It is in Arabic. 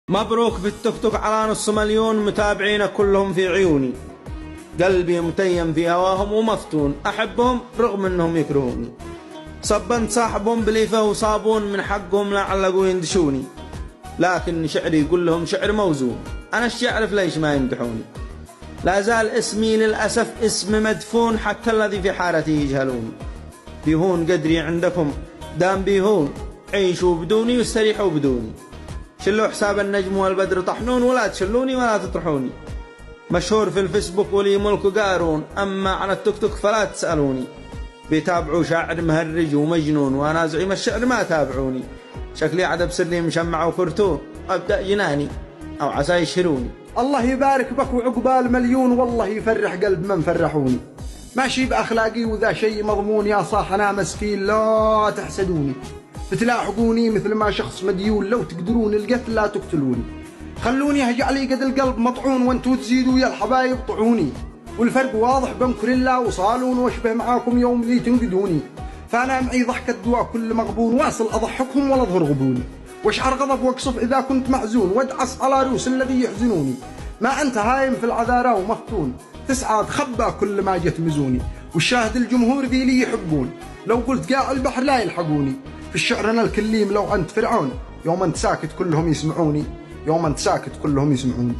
مبروك بالتيك توك على 500,000 متابعين كلهم في عيوني. قلبي متيم في هواهم ومفتون، أحبهم رغم أنهم يكرهوني. صبنت صاحبهم بليفة وصابون، من حقهم لا علقوا يندشوني. لكن شعري يقول لهم شعر موزون، أنا الشي أعرف ليش ما يمدحوني. لا زال اسمي للأسف اسم مدفون، حتى الذي في حارتي يجهلوني. بيهون قدري عندكم دام بيهون، عيشوا بدوني واستريحوا بدوني. شلوا حساب النجم والبدر طحنون، ولا تشلوني ولا تطرحوني. مشهور في الفيسبوك ولي ملك قارون، أما عن التيك توك فلا تسألوني. بيتابعوا شاعر مهرج ومجنون، وأنا زعيم الشعر ما تابعوني. شكلي عدب سري مشمع وكرتون، أبدأ جناني أو عسى يشهروني. الله يبارك بك وعقبال مليون، والله يفرح قلب من فرحوني. ماشي بأخلاقي وذا شيء مضمون، يا صاح أنا مسكين لا تحسدوني. بتلاحقوني مثل ما شخص مديون، لو تقدرون القتل لا تقتلوني. خلوني هجع لي قد القلب مطعون، وانتو تزيدوا يا الحبايب طعوني. والفرق واضح بينكم لله وصالون، واشبه معاكم يوم ذي تنقدوني. فأنا معي ضحكة دواء كل مغبون، واصل أضحكهم ولا ظهر غبوني. واشعر غضب واقصف إذا كنت محزون، وادعس على رؤوس الذي يحزنوني. ما أنت هايم في العذارى ومفتون، تسعى تخبى كل ما جت مزوني. والشاهد الجمهور ذي لي يحبون، لو قلت قاع البحر لا يلحقوني. في الشعر أنا الكليم لو أنت فرعون، يوم أنت ساكت كلهم يسمعوني. يوم أنت ساكت كلهم يسمعوني.